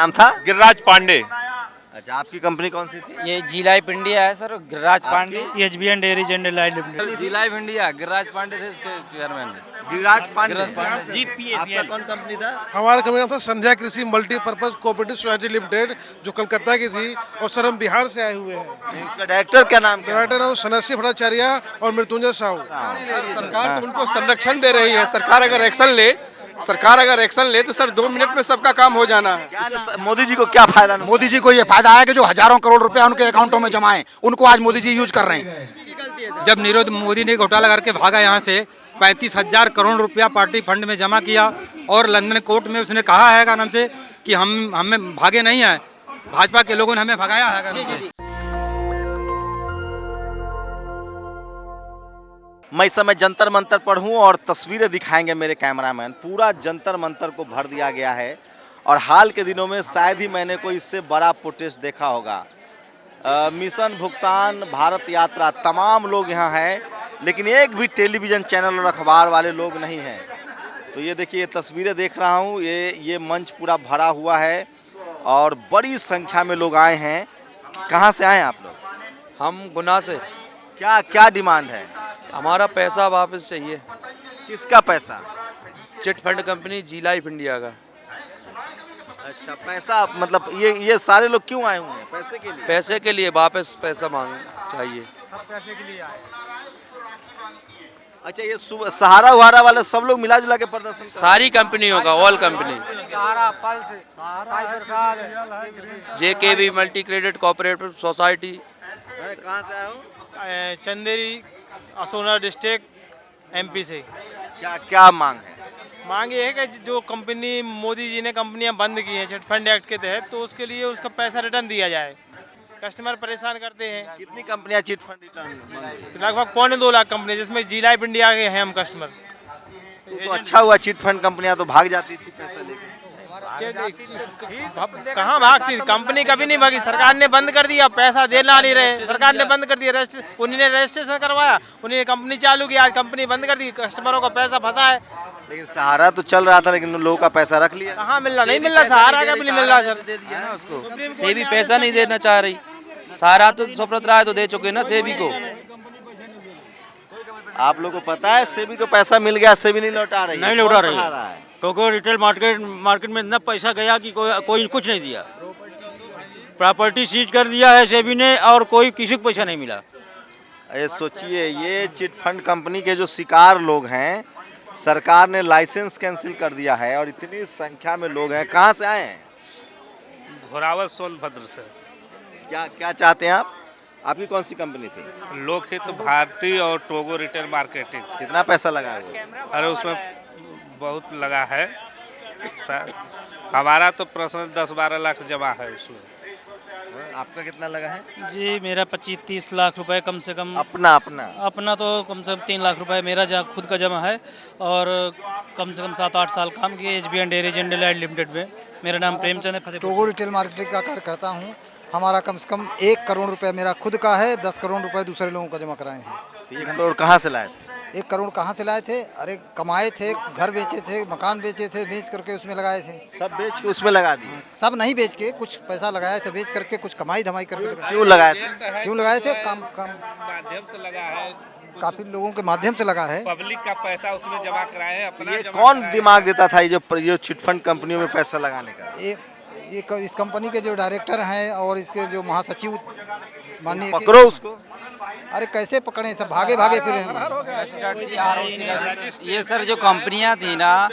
नाम था? गिरिराज पांडे। अच्छा, आपकी कंपनी कौन सी थी? ये जी लाइफ इंडिया है sir, Giriraj Pandey. HBN dairy general light limited. G life India, Giriraj Pandey थे इसके चेयरमैन। गिरिराज पांडे। GPACL। आपका कौन कंपनी था? हमारा कंपनी था संध्या कृषि मल्टीपर्पज कोऑपरेटिव सोसाइटी लिमिटेड, जो कलकत्ता की थी, और सर हम बिहार से आए हुए हैं। इसका डायरेक्टर क्या नाम? डायरेक्टर नाम सनस्य भट्टाचार्य और मृत्युंजय साहू। सरकार तो उनको संरक्षण दे रही है। सरकार अगर एक्शन ले तो सर 2 मिनट में सबका काम हो जाना है। मोदी जी को क्या फायदा? मोदी जी को ये फायदा है कि जो हजारों करोड़ रुपया उनके अकाउंटों में जमा है, उनको आज मोदी जी यूज कर रहे हैं। जब नीरव मोदी ने घोटाला करके भागा यहाँ से, 35,000 करोड़ रुपया पार्टी फंड में जमा किया और लंदन कोर्ट में उसने कहा है नाम से कि हमें भागे नहीं है, भाजपा के लोगों ने हमें भगाया है। मैं इस समय जंतर मंतर पर हूँ और तस्वीरें दिखाएंगे मेरे कैमरामैन। पूरा जंतर मंतर को भर दिया गया है और हाल के दिनों में शायद ही मैंने कोई इससे बड़ा प्रोटेस्ट देखा होगा। मिशन भुगतान भारत यात्रा, तमाम लोग यहाँ हैं, लेकिन एक भी टेलीविज़न चैनल और अखबार वाले लोग नहीं हैं। तो ये देखिए, ये तस्वीरें देख रहा हूँ, ये मंच पूरा भरा हुआ है और बड़ी संख्या में लोग आए हैं। कहाँ से आए हैं आप लोग? हम गुना से। क्या क्या डिमांड है? हमारा पैसा वापस चाहिए। किसका पैसा? चिट फंड कंपनी जी लाइफ इंडिया का। अच्छा, पैसा मतलब ये सारे लोग क्यों आए हुए हैं? पैसे के लिए? पैसे के लिए वापस पैसा मांग चाहिए। अच्छा, ये सहारा उहारा वाले सब लोग मिला जुला के प्रदर्शन कर रहे हैं? सारी कंपनियों का, all company. JKB multi credit cooperative society. कहाँ से आए हो? चंदेरी, असोना डिस्ट्रिक्ट, MP से। क्या क्या मांग है? मांग ये है कि जो कंपनी मोदी जी ने कंपनियां बंद की हैं चिट फंड एक्ट के तहत, तो उसके लिए उसका पैसा रिटर्न दिया जाए। कस्टमर परेशान करते हैं। कितनी कंपनियां चिट फंड रिटर्न? लगभग 2.25 लाख कंपनी, जिसमें जी लाइफ इंडिया के हैं हम कस्टमर। तो अच्छा हुआ, चिट फंड कंपनियां तो भाग जाती थी पैसा लेके। कहाँ भागती? कंपनी कभी नहीं भागी, सरकार ने बंद कर दिया, पैसा देना नहीं रहे, सरकार ने बंद कर दिया। उन्हीं ने रजिस्ट्रेशन करवाया, उन्हीं ने कंपनी चालू की, आज कंपनी बंद कर दी, कस्टमरों का पैसा फंसा है। लेकिन सहारा तो चल रहा था, लेकिन लोगों का पैसा रख लिया। कहाँ मिल रहा? नहीं मिल रहा, सहारा का भी नहीं मिल रहा सर। दे दिया ना उसको, सेबी पैसा नहीं देना चाह रही। सहारा तो सुब्रत राय तो दे चुके ना सेबी को। आप लोगों को पता है सेबी को पैसा मिल गया, सेबी नहीं लौटा रही है? नहीं लौटा रही कौन है। बढ़ा रहा है? टोको रिटेल मार्केट में इतना पैसा गया कि कोई कुछ नहीं दिया। प्रॉपर्टी सीज कर दिया है सेबी ने और कोई किसी को पैसा नहीं मिला। ये सोचिए, ये चिट फंड कंपनी के जो शिकार लोग हैं, सरकार ने लाइसेंस कैंसिल कर दिया है और इतनी संख्या में लोग हैं। कहाँ से आए हैं? घोरावल सोनभद्र से। क्या क्या चाहते हैं आप? आपकी कौन सी कंपनी थी? लोकहित भारती और टोगो रिटेल मार्केटिंग। कितना पैसा लगा है? अरे उसमें बहुत लगा है। हमारा तो पर्सनल 10-12 लाख जमा है उसमें। आपका कितना लगा है? जी मेरा 25-30 लाख रुपए कम से कम। अपना तो कम से कम 3 लाख रुपए मेरा खुद का जमा है और कम से कम 7-8 साल काम किए HBN dairy general light limited में। मेरा नाम प्रेमचंद है। टोगो रिटेल मार्केटिंग का कार्य करता हूँ। हमारा कम से कम 1 करोड़ रुपया मेरा खुद का है, 10 करोड़ रुपए दूसरे लोगों का जमा कराए हैं। 1 करोड़ कहाँ से लाए थे? 1 करोड़ कहाँ से लाए थे? अरे कमाए थे, घर बेचे थे, मकान बेचे थे, बेच करके उसमें लगाए थे। सब बेच के उसमें लगा दिए? सब नहीं बेच के, कुछ पैसा लगाया था बेच करके, कुछ कमाई धमाई करके। क्यों लगाए थे? क्यों लगाए थे? काम माध्यम से लगा है, काफी लोगों के माध्यम से लगा है। पब्लिक का पैसा उसमें जमा कराए हैं अपना। ये कौन दिमाग देता था ये चिट फंड कंपनियों में पैसा लगाने का? इस कंपनी के जो डायरेक्टर हैं और इसके जो महासचिव माननीय। पकड़ो उसको। अरे कैसे पकड़े, सब भागे भागे फिर। ये सर जो कंपनियां थी ना,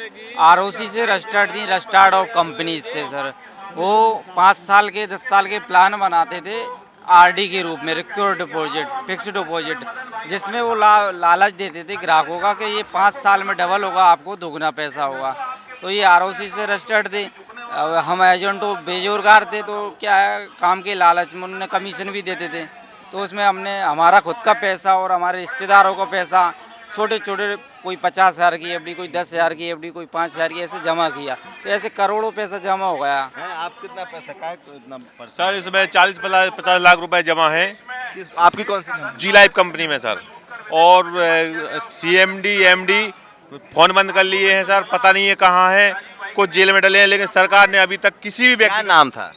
ROC से रजिस्टर्ड थी, रजिस्टर्ड ऑफ कंपनी से सर, वो 5 साल के 10 साल के प्लान बनाते थे RD के रूप में, रिक्योर डिपॉजिट, फिक्स्ड डिपॉजिट, जिसमें वो लालच देते थे ग्राहकों का कि ये 5 साल में डबल होगा, आपको दोगुना पैसा होगा। तो ये ROC से रजिस्टर्ड थे। हम एजेंटों बेरोजगार थे, तो क्या है, काम के लालच में उन्होंने कमीशन भी देते थे। तो उसमें हमने हमारा खुद का पैसा और हमारे रिश्तेदारों का पैसा, छोटे छोटे, कोई 50,000 की एफडी, कोई 10,000 की एफडी, कोई 5,000 की, ऐसे जमा किया। तो ऐसे करोड़ों पैसा जमा हो गया है। आप कितना पैसा का इतना? सर इसमें 40-50 लाख रुपए जमा है। आपकी कौन सी? जी लाइफ कंपनी में सर। और CMD MD फ़ोन बंद कर लिए हैं सर, पता नहीं है कहाँ है। कुछ जेल में डले हैं, लेकिन सरकार ने अभी तक किसी भी क्या व्यक्ति नाम था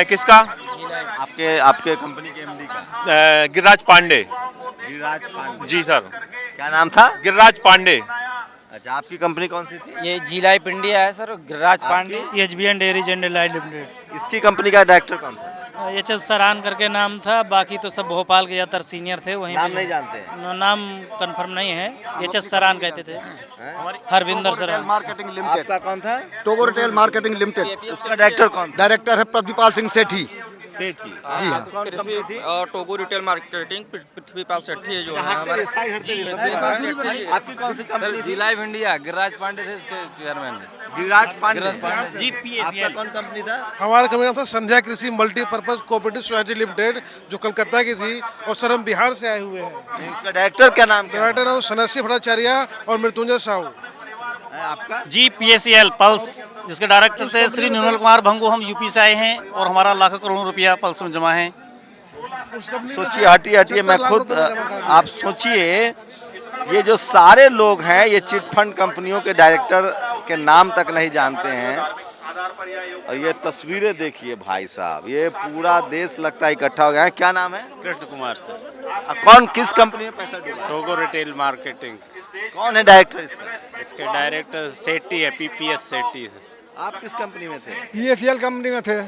किसका आपके आपके कंपनी के एमडी का? गिरिराज पांडे। गिरिराज पांडे। जी सर, क्या नाम था? गिरिराज पांडे। अच्छा, आपकी कंपनी कौन सी थी? ये जिलाई पिंडिया है sir, Giriraj Pandey. HBN dairy general limited. इसकी कंपनी का डायरेक्टर कौन था? एच.एस. सरान करके नाम था, बाकी तो सब भोपाल के ज़्यादातर सीनियर थे। वहीं नाम पे नहीं जानते हैं? नाम कंफर्म नहीं है। एच.एस. सरान कहते थे, हरविंदर सरान। Marketing limited. आपका कौन था? Togo retail marketing limited. उसका डायरेक्टर कौन था? डायरेक्टर है प्रतिपाल सिंह सेठी। सेठी। जी हाँ। कौन कंपनी थी? और टोगो रिटेल मार्केटिंग पृथ्वीपाल सेठी जो है हमारे। आपकी कौन सी कंपनी थी? जिलाई भिंडिया, गिरिराज पांडे थे इसके चेयरमैन। गिरिराज पांडे। आपका कौन कंपनी था? हमारा कंपनी नाम था संध्या कृषि मल्टीपर्पज कोऑपरेटिव सोसाइटी लिमिटेड, जो कलकत्ता की थी और सर हम बिहार से आए हुए हैं। उसका डायरेक्टर क्या नाम क्या है? डायरेक्टर नाम सनसी भट्टाचार्य और मृत्युंजय साहू। आपका? GPACL पल्स, जिसके डायरेक्टर थे श्री निर्मल कुमार भंगू। हम यूपी से आए हैं और हमारा लाखों करोड़ों रुपया पल्स में जमा है। सोचिए, हटिए मैं खुद, आप सोचिए, ये जो सारे लोग हैं ये चिट फंड कंपनियों के डायरेक्टर के नाम तक नहीं जानते हैं। और ये तस्वीरें देखिए भाई साहब, ये पूरा देश लगता है इकट्ठा हो गया है। क्या नाम है? कृष्ण कुमार सर, कौन किस कंपनी में पैसा डूबा? Togo retail marketing. कौन है डायरेक्टर इसका? इसके डायरेक्टर सेठी है, PPS सेठी सर। आप किस कंपनी में थे? PACL कंपनी में थे।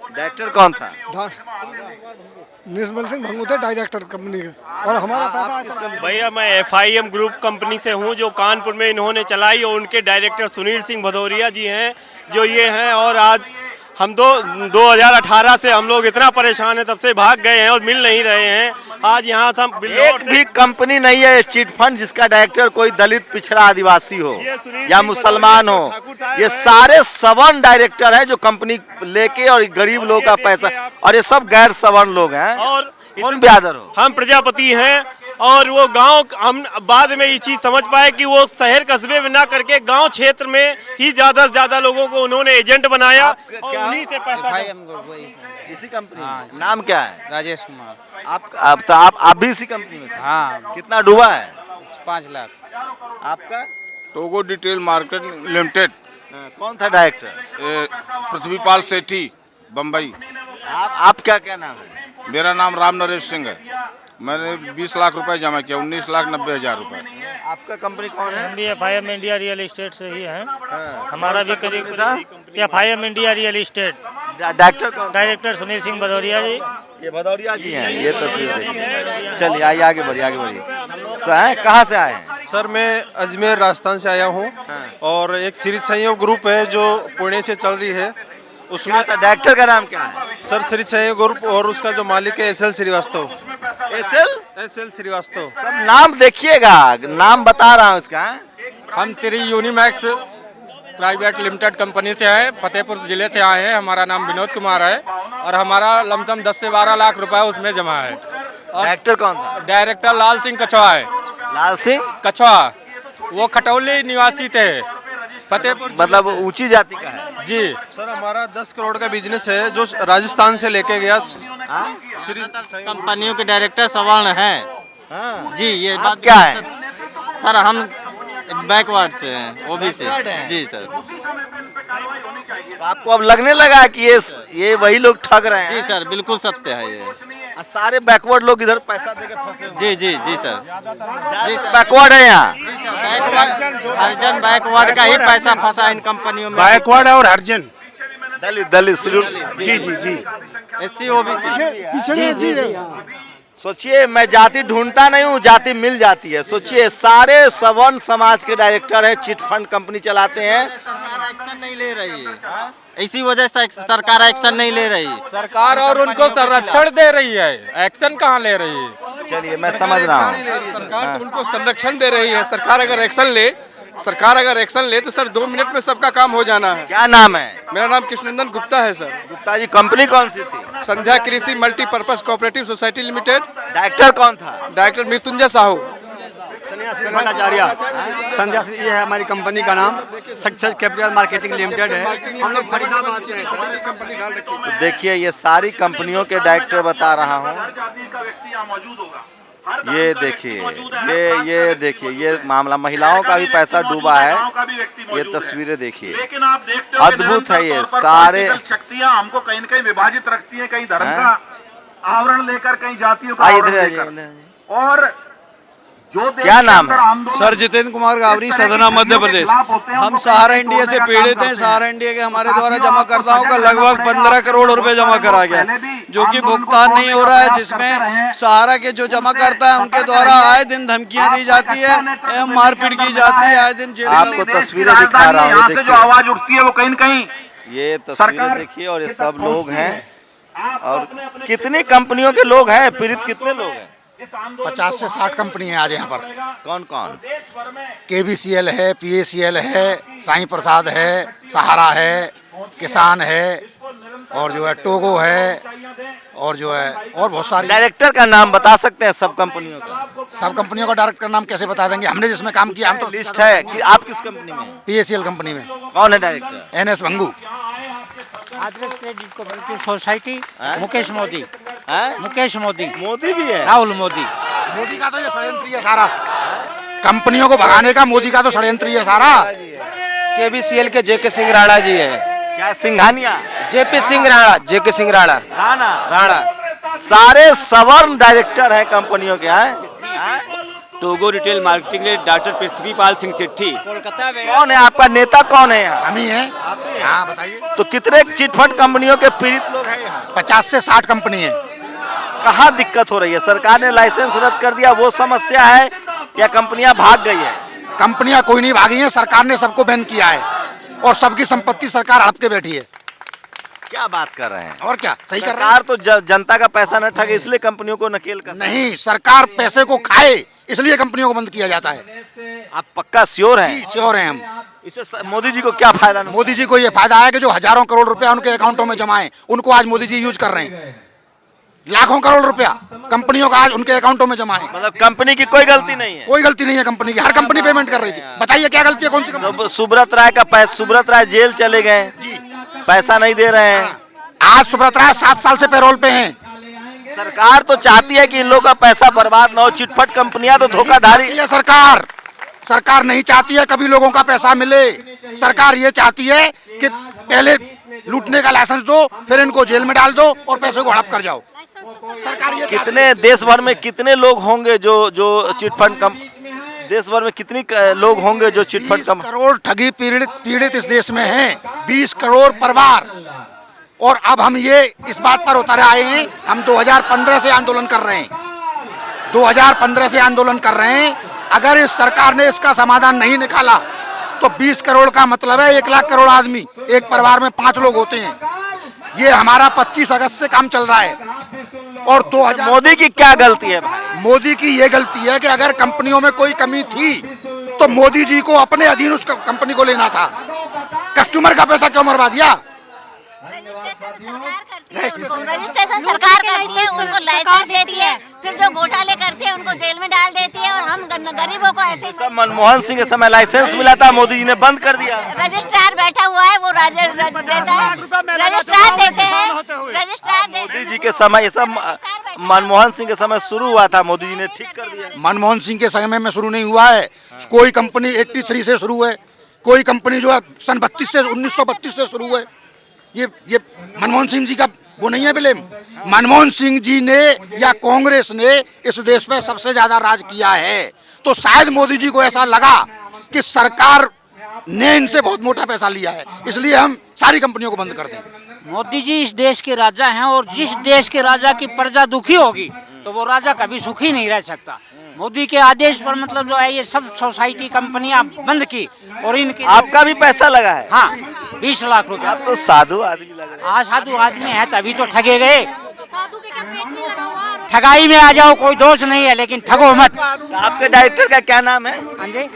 डायरेक्टर कौन था? निर्मल सिंह भंगू थे डायरेक्टर कंपनी के। और हमारा भैया मैं FIM ग्रुप कंपनी से हूँ, जो कानपुर में इन्होंने चलाई, और उनके डायरेक्टर सुनील सिंह भदौरिया जी हैं जो ये हैं। और आज हम 2018 से हम लोग इतना परेशान हैं, तब से भाग गए हैं और मिल नहीं रहे हैं। आज यहाँ से हम एक भी कंपनी नहीं है चिट फंड जिसका डायरेक्टर कोई दलित पिछड़ा आदिवासी हो या मुसलमान हो। ये सारे सवर्ण डायरेक्टर हैं जो कंपनी लेके और गरीब लोगों का पैसा, और ये सब गैर सवर्ण लोग हैं। और कौन ब्यादर हो? हम प्रजापति हैं, और वो गांव हम बाद में ये चीज़ समझ पाए कि वो शहर कस्बे में ना करके गांव क्षेत्र में ही ज़्यादा से ज़्यादा लोगों को उन्होंने एजेंट बनाया और उन्हीं से पैसा। इसी कंपनी? नाम क्या है? राजेश कुमार। आप भी इसी कंपनी में थे? हाँ, कितना डूबा है? 5 लाख। आपका? Togo retail market limited. कौन था डायरेक्टर? पृथ्वीपाल सेठी, बम्बई। आप क्या नाम है? मेरा नाम राम नरेश सिंह है। मैंने 20 लाख रुपए जमा किया, 19,90,000 रुपए। आपका कंपनी कौन है? हम भी FIM इंडिया रियल इस्टेट से ही हैं। हमारा भी करीब FIM India real estate. Director कौन? डायरेक्टर सुनील सिंह भदौरिया जी। ये भदौरिया जी हैं। ये तस्वीर देखिए। चलिए आइए, आगे बढ़िए। सर कहाँ से आए हैं? सर मैं अजमेर राजस्थान से आया हूँ। और एक श्री संयोग ग्रुप है जो पुणे से चल रही है, उसमें डायरेक्टर का नाम क्या है? सर श्री संयोग ग्रुप, और उसका जो मालिक है SL श्रीवास्तव। SL श्रीवास्तव। नाम देखिएगा, नाम बता रहा हूँ इसका। हम Shri Unimax private limited company से हैं, फतेहपुर जिले से आए हैं। हमारा नाम विनोद कुमार है और हमारा लमसम 10 से 12 लाख रुपए उसमें जमा है। और डायरेक्टर कौन था? डायरेक्टर लाल सिंह कछवा है। लाल सिंह कछवा, वो खटौली निवासी थे, फतेहपुर। मतलब ऊंची जाति का है जी। सर हमारा 10 करोड़ का बिजनेस है जो राजस्थान से लेके गया। कंपनियों के डायरेक्टर सवर्ण हैं। जी, ये बात क्या है? सर हम बैकवर्ड से हैं, OBC। जी सर। तो आपको अब लगने लगा कि ये वही लोग ठग रहे हैं? जी सर, बिल्कुल सत्य है ये। सारे बैकवर्ड लोग इधर पैसा देके फंसे हुए। जी सर। बैकवर्ड है यहाँ। हरिजन बैकवर्ड का ही पैसा फंसा इन कंपनियों में। बैकवर्ड है और हरिजन दलित शेड्यूल। जी SC OBC। सोचिए, मैं जाति ढूंढता नहीं हूँ, जाति मिल जाती है। सोचिए, सारे सवर्ण समाज के डायरेक्टर हैं, चिट फंड कंपनी चलाते हैं। सरकार एक्शन नहीं ले रही है, इसी वजह से सरकार एक्शन नहीं ले रही। सरकार और उनको संरक्षण दे रही है, एक्शन कहाँ ले रही है? चलिए मैं समझ रहा हूँ। सरकार तो उनको संरक्षण दे रही है। सरकार अगर एक्शन ले तो सर 2 मिनट में सबका काम हो जाना है। क्या नाम है? मेरा नाम कृष्णनंदन गुप्ता है सर। गुप्ता जी, कंपनी कौन सी थी? संध्या कृषि multipurpose cooperative society limited. Director कौन था? डायरेक्टर मृत्युंजय साहू। भट्टाचार्य। संध्या, ये है हमारी कंपनी का नाम, सक्सेस कैपिटल मार्केटिंग लिमिटेड है। हम लोग फरीदाबाद से हैं। तो देखिए, ये सारी कंपनियों के डायरेक्टर बता रहा हूँ। ये देखिए, ये देखिए, ये मामला महिलाओं का भी पैसा डूबा है। ये तस्वीरें देखिए, अद्भुत है। ये सारे शक्तियां हमको कहीं न कहीं विभाजित रखती हैं, कहीं धर्म का आवरण लेकर, कहीं जातियों का आवरण लेकर। और जो क्या नाम है? सर जितेंद्र कुमार गावरी, सदना मध्य प्रदेश। हम सहारा इंडिया से पीड़ित हैं। सहारा इंडिया के हमारे द्वारा जमाकर्ताओं का लगभग 15 करोड़ रुपए जमा करा गया, जो कि भुगतान नहीं हो रहा है, जिसमें सहारा के जो जमाकर्ता है उनके द्वारा आए दिन धमकियां दी जाती है एवं मारपीट की जाती है, आए दिन जेल। आपको तस्वीरें दिखा रहा हूँ, जो आवाज उठती है वो कहीं न कहीं ये तस्वीरें देखिए। और ये सब लोग हैं, और कितनी कंपनियों के लोग हैं पीड़ित, कितने लोग हैं? 50 से 60 कंपनी है आज यहाँ पर। कौन कौन? KBCL है, PACL है, साईं प्रसाद है, सहारा है, किसान है, और जो है टोगो है, और जो है और बहुत सारी। डायरेक्टर का नाम बता सकते हैं सब कंपनियों का? सब कंपनियों का डायरेक्टर का नाम कैसे बता देंगे? हमने जिसमें काम किया हम तो लिस्ट है कि आप किस कंपनी में? PACL कंपनी में। कौन है director? NS Bhangu. Adarsh credit cooperative society, Mukesh Modi. Mukesh Modi भी है? राहुल मोदी। मोदी का तो ये षड्यंत्र ही है सारा, कंपनियों को भगाने का मोदी का तो षड्यंत्र ही है सारा। KBCL के JK सिंह राणा जी है। क्या सिंघानिया? JP Singh Rana, JK Singh Rana. राणा सारे सवर्ण डायरेक्टर हैं कंपनियों के। टोगो रिटेल मार्केटिंग में डॉक्टर पृथ्वीपाल सिंह सेठी। कौन है आपका नेता? कौन है यहाँ? हम ही हैं। हाँ बताइए। तो कितने चिटफंड कंपनियों के पीड़ित लोग हैं यहाँ? 50 से 60 कंपनी है। कहाँ दिक्कत हो रही है? सरकार ने लाइसेंस रद्द कर दिया, वो समस्या है, या कंपनियां भाग गई है? कंपनियां कोई नहीं भागी है, सरकार ने सबको बैन किया है और सबकी संपत्ति सरकार हड़प के बैठी है। क्या बात कर रहे हैं? और क्या सही कर रहे सरकार तो जनता का पैसा न ठगे, इसलिए कंपनियों को नकेल कर। नहीं, सरकार पैसे को खाए इसलिए कंपनियों को बंद किया जाता है। आप पक्का श्योर हैं? श्योर हैं हम। इससे मोदी जी को क्या फायदा? मोदी जी को ये फायदा है कि जो हजारों करोड़ रुपया उनके अकाउंटों में जमा है, उनको आज मोदी जी यूज कर रहे हैं। लाखों करोड़ रुपया कंपनियों का आज उनके अकाउंटों में जमा है। मतलब कंपनी की कोई गलती नहीं है? कोई गलती नहीं है कंपनी की, हर कंपनी पेमेंट कर रही थी। बताइए क्या गलती है, कौन सी कंपनी? सुब्रत राय का पैसा, सुब्रत राय जेल चले गए, पैसा नहीं दे रहे हैं। आज सुब्रत राय 7 साल से पैरोल पे हैं। सरकार तो चाहती है कि इन लोगों का पैसा बर्बाद ना हो। चिटफंड कंपनियां तो धोखाधड़ी। ये सरकार नहीं चाहती है कभी लोगों का पैसा मिले। सरकार ये चाहती है कि पहले लूटने का लाइसेंस दो, फिर इनको जेल में डाल दो और पैसे को हड़प कर जाओ। सरकार ये कितने देश भर में कितने लोग होंगे जो चिटफंड देश भर में कितनी लोग होंगे जो चिटफंड 20 करोड़ ठगी पीड़ित इस देश में हैं। 20 करोड़ परिवार। और अब हम ये इस बात पर उतर आए हैं, हम 2015 से आंदोलन कर रहे हैं। 2015 से आंदोलन कर रहे हैं। अगर इस सरकार ने इसका समाधान नहीं निकाला तो 20 करोड़ का मतलब है 1 लाख करोड़ आदमी, एक परिवार में 5 लोग होते हैं। ये हमारा 25 अगस्त से काम चल रहा है। और 2000 मोदी की क्या गलती है भाई? मोदी की ये गलती है कि अगर कंपनियों में कोई कमी थी तो मोदी जी को अपने अधीन उस कंपनी को लेना था। कस्टमर का पैसा क्यों मरवा दिया? रजिस्ट्रेशन सरकार करती है, उनको लाइसेंस देती है, फिर जो घोटाले करते हैं उनको जेल में डाल देती है, और हम गरीबों को ऐसे ही। मनमोहन सिंह के समय लाइसेंस मिला था, मोदी जी ने बंद कर दिया। रजिस्ट्रार बैठा हुआ है, वो देता है, रजिस्ट्रार देते हैं, रजिस्ट्रार मोदी जी के समय, सब मनमोहन सिंह के समय शुरू हुआ था, मोदी जी ने ठीक कर दिया। मनमोहन सिंह के समय में शुरू नहीं हुआ है। कोई कंपनी 83 से शुरू है, कोई कंपनी जो है सन 1932 से शुरू है। ये मनमोहन सिंह जी का वो नहीं है ब्लेम। मनमोहन सिंह जी ने या कांग्रेस ने इस देश में सबसे ज्यादा राज किया है। तो शायद मोदी जी को ऐसा लगा कि सरकार ने इनसे बहुत मोटा पैसा लिया है, इसलिए हम सारी कंपनियों को बंद कर दें। मोदी जी इस देश के राजा हैं, और जिस देश के राजा की प्रजा दुखी होगी तो वो राजा कभी सुखी नहीं रह सकता। मोदी के आदेश पर मतलब जो है ये सब सोसाइटी कंपनियां बंद की, और इनके आपका भी पैसा लगा है? हाँ, 20 लाख रुपए। आप तो साधु आदमी लग रहे हैं। हाँ, साधु आदमी है, तभी तो ठगे गए। ठगाई में आ जाओ कोई दोष नहीं है, लेकिन ठगो मत। आपके डायरेक्टर का क्या नाम है? हाँ जी,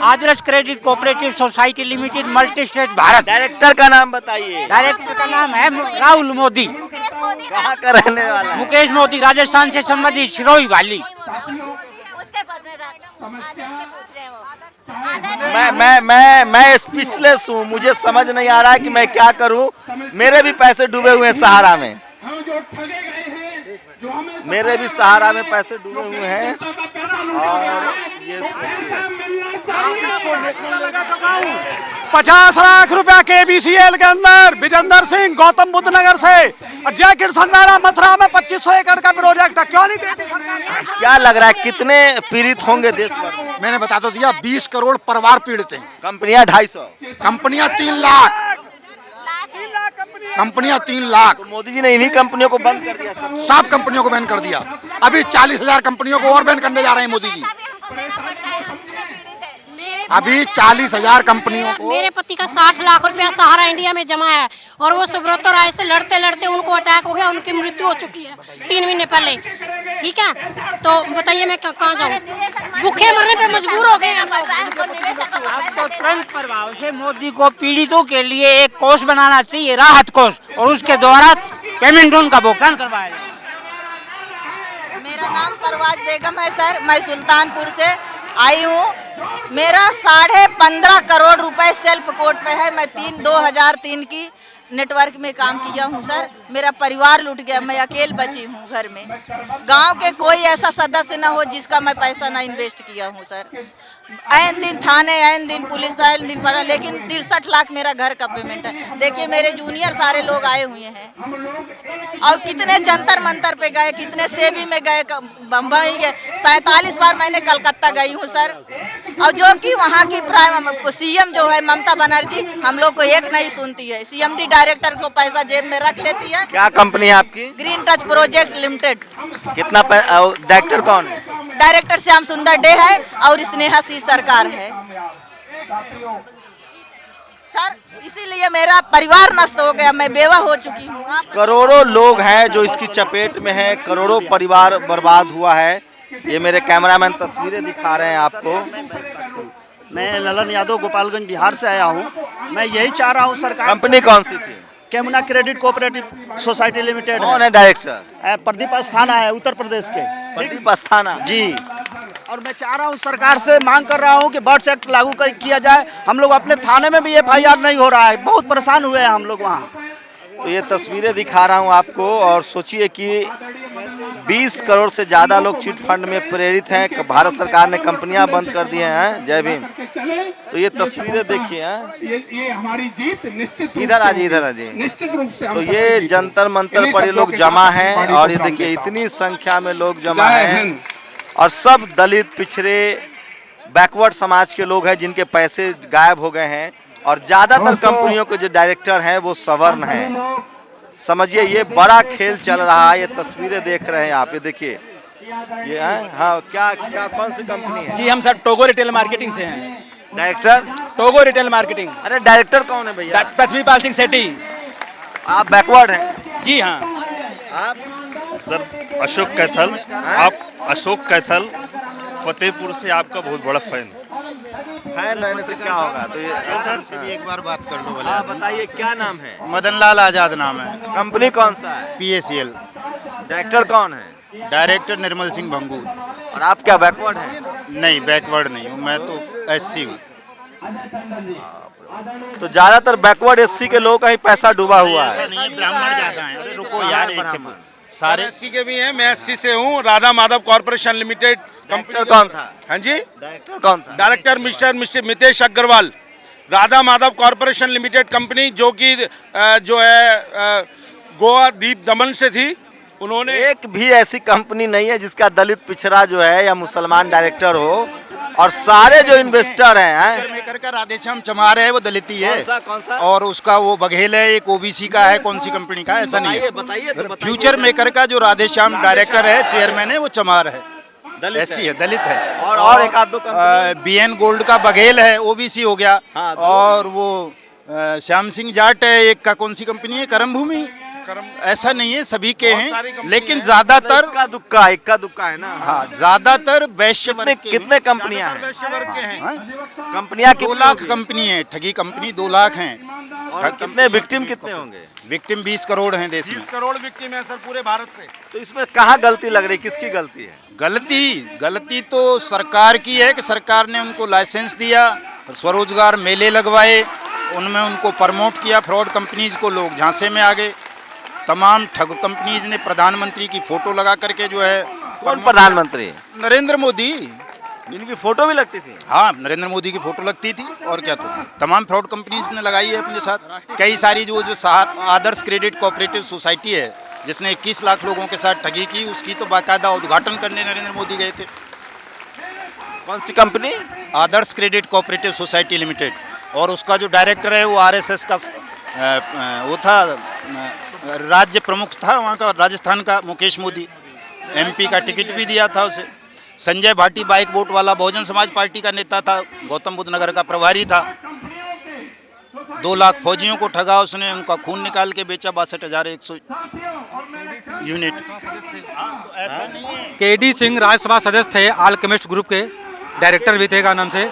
Adarsh credit cooperative society limited, multi state Bharat. Director का नाम बताइए। डायरेक्टर का नाम है राहुल मोदी। कहाँ का रहने वाला? मुकेश मोदी, राजस्थान से संबंधित सिरोही वाली। मैं स्पीचलेस हूँ, मुझे समझ नहीं आ रहा है कि मैं क्या करूँ। मेरे भी पैसे डूबे हुए हैं सहारा में। मेरे भी सहारा में पैसे डूबे हुए हैं। और ये 50 लाख रुपया KBCL के अंदर विजेंद्र सिंह गौतम बुद्ध नगर से और जय किशन मेला मथुरा में 2500 एकड़ का प्रोजेक्ट है, क्यों नहीं देती सरकार? क्या लग रहा है कितने पीड़ित होंगे देश भर में? मैंने बता तो दिया 20 करोड़ परिवार पीड़ित हैं। कंपनियां 250, कंपनियां 3 लाख, कंपनियां 3 लाख। तो मोदी जी ने इन्हीं कंपनियों को बंद कर दिया सब। सब कंपनियों को बैन कर दिया। अभी 40,000 कंपनियों को और बैन करने जा रहे हैं मोदी जी। अभी 40,000 कंपनियों को। मेरे पति का 60 लाख रुपया सहारा इंडिया में जमा है और वो सुब्रत राय से लड़ते लड़ते उनको अटैक हो गया, उनकी मृत्यु हो चुकी है 3 महीने पहले। ठीक है, तो बताइए मैं कहाँ जाऊँ? भूखे मरने पे मजबूर हो गए हम लोग। तो तुरंत प्रभाव से मोदी को पीड़ितों के लिए एक कोष बनाना चाहिए, राहत कोष, और उसके द्वारा पेमेंट उनका भुगतान करवाया जाए। मेरा नाम परवाज बेगम है सर, मैं सुल्तानपुर से आई हूँ। मेरा 15.5 करोड़ रुपए सेल्फ कोर्ट पे है। मैं 2003 की नेटवर्क में काम किया हूँ सर। मेरा परिवार लूट गया, मैं अकेले बची हूँ घर में। गांव के कोई ऐसा सदस्य ना हो जिसका मैं पैसा ना इन्वेस्ट किया हूँ सर। आए दिन थाने, आए दिन पुलिस, आए दिन पड़ा, लेकिन 63 लाख मेरा घर का पेमेंट है। देखिए मेरे जूनियर सारे लोग आए हुए हैं और कितने जंतर मंतर पे गए, कितने सेबी में गए, बम्बई गए। 47 बार मैंने कलकत्ता गई हूँ सर। और जो कि वहाँ की प्राइम CM जो है ममता बनर्जी, हम लोग को एक नहीं सुनती है। CMD डायरेक्टर को पैसा जेब में रख लेती है। क्या कंपनी है आपकी? Green touch project limited. कितना डायरेक्टर कौन है? डायरेक्टर श्याम सुंदर डे है और स्नेहा सी सरकार है सर। इसीलिए मेरा परिवार नष्ट हो गया, मैं बेवा हो चुकी हूँ। करोड़ों लोग हैं जो इसकी चपेट में हैं, करोड़ों परिवार बर्बाद हुआ है। ये मेरे कैमरामैन तस्वीरें दिखा रहे हैं आपको। मैं ललन यादव गोपालगंज बिहार से आया हूँ। मैं यही चाह रहा हूँ सरकार। कंपनी कौन सी थी? कैमुना क्रेडिट कोऑपरेटिव सोसाइटी लिमिटेड। कौन है डायरेक्टर? प्रदीप अस्थाना है, उत्तर प्रदेश के। प्रदीप अस्थाना जी। और मैं चाह रहा हूँ सरकार से मांग कर रहा हूँ कि बर्ड्स एक्ट लागू किया जाए। हम लोग अपने थाने में भी FIR नहीं हो रहा है, बहुत परेशान हुए हैं हम लोग वहाँ। तो ये तस्वीरें दिखा रहा हूँ आपको और सोचिए कि 20 करोड़ से ज़्यादा लोग चिट फंड में प्रेरित हैं। भारत सरकार ने कंपनियां बंद कर दी हैं। जय भीम। तो ये तस्वीरें देखिए, ये हमारी जीत निश्चित। इधर आजिए, इधर आजिए। तो ये जंतर मंतर पर ये लोग जमा हैं और ये देखिए इतनी संख्या में लोग जमा हैं और सब दलित, पिछड़े, बैकवर्ड समाज के लोग हैं जिनके पैसे गायब हो गए हैं। और ज़्यादातर कंपनियों के जो डायरेक्टर हैं वो सवर्ण हैं। समझिए ये बड़ा खेल चल रहा है। ये तस्वीरें देख रहे हैं आप, ये देखिए ये है। हाँ, क्या क्या कौन सी कंपनी है? जी हम सर टोगो रिटेल मार्केटिंग से हैं। डायरेक्टर? Togo retail marketing. अरे डायरेक्टर कौन है भैया? पृथ्वीपाल सिंह सेठी। आप बैकवर्ड हैं? जी हाँ। आप? सर अशोक कैथल। आप अशोक कैथल फतेहपुर से, आपका बहुत बड़ा फैन रहने से क्या होगा? तो ये एक बार बात कर लो। हाँ बताइए क्या नाम है? मदन लाल आजाद नाम है। कंपनी कौन सा है? PACL। डायरेक्टर कौन है? डायरेक्टर निर्मल सिंह भंगू। और आप क्या बैकवर्ड हैं? नहीं, बैकवर्ड नहीं हूँ, मैं तो SC हूँ। तो ज्यादातर बैकवर्ड SC के लोगों का ही पैसा डूबा हुआ है। ब्राह्मण ज्यादा है। अरे रुको यार, एक से सारे SC के भी हैं। मैं SC से हूँ। Radha Madhav corporation limited. Company कौन था? हाँ जी, डायरेक्टर कौन था? Director mister Mitesh Agarwal. Radha Madhav corporation limited company जो कि जो है गोवा द्वीप दमन से थी। उन्होंने एक भी ऐसी कंपनी नहीं है जिसका दलित, पिछड़ा जो है या मुसलमान डायरेक्टर हो। और सारे जो इन्वेस्टर हैं मेकर का राधेश्याम चमार है, वो दलिती है। कौन सा? और उसका वो बघेल है, एक OBC का है। कौन सी कंपनी का? ऐसा नहीं है। बताइए। फ्यूचर मेकर का जो राधेश्याम डायरेक्टर है, चेयरमैन है, वो चमार है। ऐसी है, दलित है। और एक आध दो BN गोल्ड का बघेल है, OBC हो गया। हाँ, और वो श्याम सिंह जाट है, एक का कौन सी कंपनी है? करम भूमि। ऐसा नहीं है, सभी के हैं, लेकिन ज्यादातर इक्का दुक्का है ना। हाँ, ज्यादातर वैश्य वर्ग के। कितने कंपनियां हैं? कंपनियां 2 लाख कंपनी है। ठगी कंपनी 2 लाख हैं। और कितने विक्टिम कितने होंगे? विक्टिम 20 करोड़ हैं देश में। 20 करोड़ विक्टिम है सर पूरे भारत से। तो इसमें कहाँ गलती लग रही, किसकी गलती है? गलती तो सरकार की है कि सरकार ने उनको लाइसेंस दिया, स्वरोजगार मेले लगवाए, उनमें उनको प्रमोट किया, फ्रॉड कंपनीज को लोग झांसे में आ गए। तमाम ठग कंपनीज ने प्रधानमंत्री की फोटो लगा करके जो है, कौन प्रधानमंत्री? नरेंद्र मोदी, इनकी फोटो भी लगती थी? हाँ, नरेंद्र मोदी की फोटो लगती थी और क्या। तो तमाम फ्रॉड कंपनीज ने लगाई है अपने साथ। कई सारी जो आदर्श क्रेडिट कोऑपरेटिव सोसाइटी है जिसने 21 लाख लोगों के साथ ठगी की, उसकी तो बाकायदा उद्घाटन करने नरेंद्र मोदी गए थे। कौन सी कंपनी? आदर्श क्रेडिट कोऑपरेटिव सोसाइटी लिमिटेड। और उसका जो डायरेक्टर है वो आरएसएस का वो था, राज्य प्रमुख था वहाँ का, राजस्थान का, मुकेश मोदी। एमपी का टिकट भी दिया था उसे। संजय भाटी बाइक बोट वाला बहुजन समाज पार्टी का नेता था, गौतम बुद्ध नगर का प्रभारी था। 2 लाख फौजियों को ठगा उसने, उनका खून निकाल के बेचा 62,100 यूनिट। केडी सिंह राज्यसभा सदस्य थे, आलकेमिस्ट ग्रुप के डायरेक्टर भी थे का नाम से,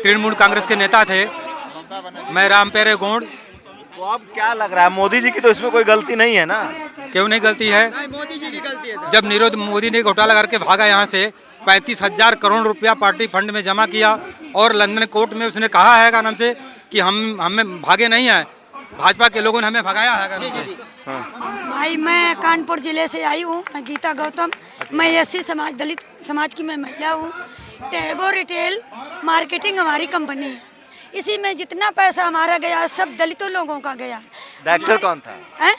तृणमूल कांग्रेस के नेता थे। मैं रामपेरे गोंड। तो अब क्या लग रहा है, मोदी जी की तो इसमें कोई गलती नहीं है ना? क्यों नहीं गलती है? मोदी जी की गलती है। जब नीरव मोदी ने घोटाला करके भागा यहाँ से, 35,000 करोड़ रुपया पार्टी फंड में जमा किया और लंदन कोर्ट में उसने कहा है का नाम से कि हमें भागे नहीं है, भाजपा के लोगों ने हमें भगाया है। भाई मैं कानपुर जिले से आई हूँ, मैं गीता गौतम, मैं एससी समाज, दलित समाज की मैं महिला हूँ। टैगोर रिटेल मार्केटिंग हमारी कंपनी है, इसी में जितना पैसा हमारा गया सब दलितों लोगों का गया। डायरेक्टर कौन था? हैं?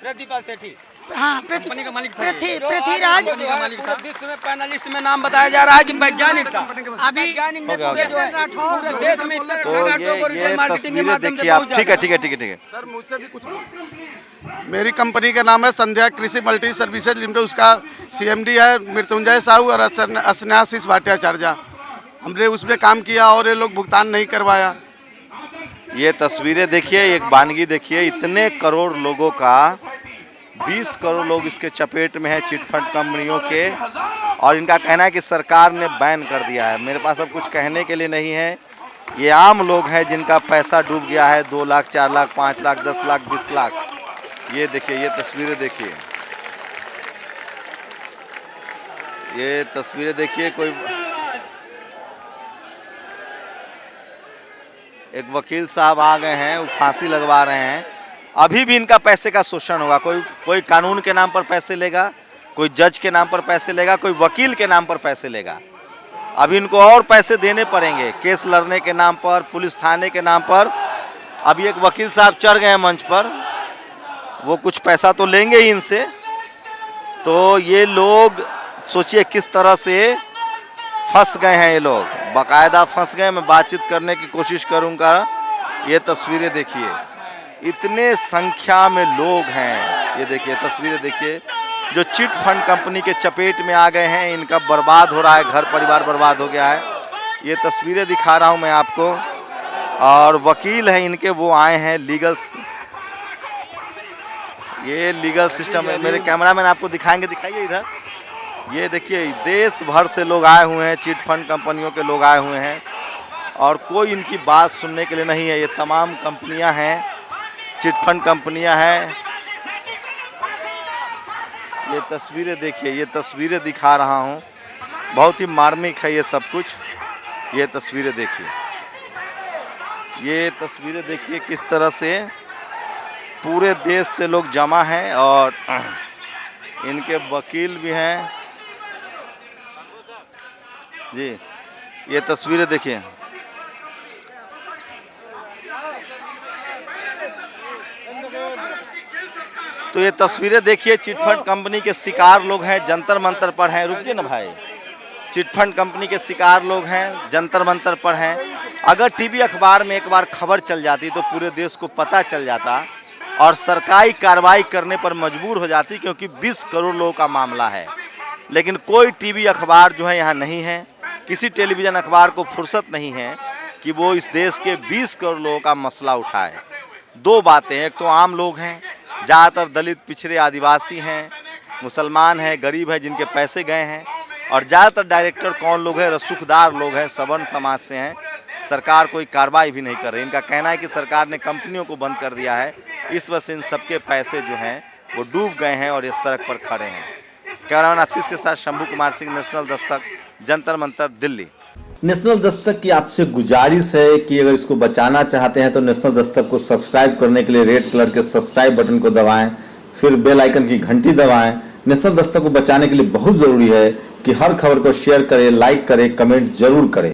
प्रतिपाल सेठी। हाँ, पृथ्वीराज। विश्व में पैनलिस्ट में नाम बताया जा रहा है कि वैज्ञानिक था। अभी राठौर देश में तो ये तस्वीरें देखिए आप। ठीक है। सर मुझसे भी कुछ, मेरी कंपनी का नाम है संध्या कृषि मल्टी सर्विसेज लिमिटेड, उसका सीएमडी है मृत्युंजय साहू और अस्न्याशीष भट्टाचार्य। हमने उसमें काम किया और ये लोग भुगतान नहीं करवाया। ये तस्वीरें देखिए, एक वानगी देखिए, इतने करोड़ लोगों का 20 करोड़ लोग इसके चपेट में है चिटफंड कंपनियों के, और इनका कहना है कि सरकार ने बैन कर दिया है। मेरे पास अब कुछ कहने के लिए नहीं है। ये आम लोग हैं जिनका पैसा डूब गया है, 2 लाख, 4 लाख, 5 लाख, 10 लाख, 20 लाख। ये देखिए, ये तस्वीरें देखिए, ये तस्वीरें देखिए। कोई एक वकील साहब आ गए हैं, वो फांसी लगवा रहे हैं। अभी भी इनका पैसे का शोषण होगा। कोई कानून के नाम पर पैसे लेगा, कोई जज के नाम पर पैसे लेगा, कोई वकील के नाम पर पैसे लेगा। अभी इनको और पैसे देने पड़ेंगे, केस लड़ने के नाम पर, पुलिस थाने के नाम पर। अभी एक वकील साहब चढ़ गए हैं मंच पर, वो कुछ पैसा तो लेंगे ही इनसे। तो ये लोग सोचिए किस तरह से फंस गए हैं, ये लोग बाकायदा फंस गए। मैं बातचीत करने की कोशिश करूँगा। ये तस्वीरें देखिए, इतने संख्या में लोग हैं। ये देखिए तस्वीरें देखिए, जो चिट फंड कंपनी के चपेट में आ गए हैं, इनका बर्बाद हो रहा है, घर परिवार बर्बाद हो गया है। ये तस्वीरें दिखा रहा हूं मैं आपको। और वकील हैं इनके, वो आए हैं लीगल, ये लीगल सिस्टम है। मेरे कैमरामैन आपको दिखाएंगे, दिखाइए इधर। ये देखिए, देश भर से लोग आए हुए हैं, चिट फंड कंपनियों के लोग आए हुए हैं, और कोई इनकी बात सुनने के लिए नहीं है। ये तमाम कंपनियां हैं, चिटफंड कंपनियां हैं। ये तस्वीरें देखिए, ये तस्वीरें दिखा रहा हूं, बहुत ही मार्मिक है ये सब कुछ। ये तस्वीरें देखिए, ये तस्वीरें देखिए किस तरह से पूरे देश से लोग जमा हैं, और इनके वकील भी हैं जी। ये तस्वीरें देखिए, तो ये तस्वीरें देखिए, चिटफंड कंपनी के शिकार लोग हैं, जंतर मंतर पर हैं। रुकिए ना भाई, चिटफंड कंपनी के शिकार लोग हैं, जंतर मंतर पर हैं। अगर टीवी अखबार में एक बार खबर चल जाती तो पूरे देश को पता चल जाता और सरकारी कार्रवाई करने पर मजबूर हो जाती, क्योंकि 20 करोड़ लोगों का मामला है। लेकिन कोई टीवी अखबार जो है यहाँ नहीं है, किसी टेलीविज़न अखबार को फुर्सत नहीं है कि वो इस देश के 20 करोड़ लोगों का मसला उठाए। 2 बातें, एक तो आम लोग हैं, ज़्यादातर दलित, पिछड़े, आदिवासी हैं, मुसलमान हैं, गरीब हैं जिनके पैसे गए हैं, और ज़्यादातर डायरेक्टर कौन लोग हैं, रसूखदार लोग हैं, सवर्ण समाज से हैं। सरकार कोई कार्रवाई भी नहीं कर रही। इनका कहना है कि सरकार ने कंपनियों को बंद कर दिया है, इस वजह से इन सबके पैसे जो हैं वो डूब गए हैं और ये सड़क पर खड़े हैं। कैमरामैन आशीष के साथ शंभू कुमार सिंह, नेशनल दस्तक, जंतर मंतर, दिल्ली। नेशनल दस्तक की आपसे गुजारिश है कि अगर इसको बचाना चाहते हैं तो नेशनल दस्तक को सब्सक्राइब करने के लिए रेड कलर के सब्सक्राइब बटन को दबाएं, फिर बेल आइकन की घंटी दबाएं। नेशनल दस्तक को बचाने के लिए बहुत ज़रूरी है कि हर खबर को शेयर करें, लाइक करें, कमेंट जरूर करें।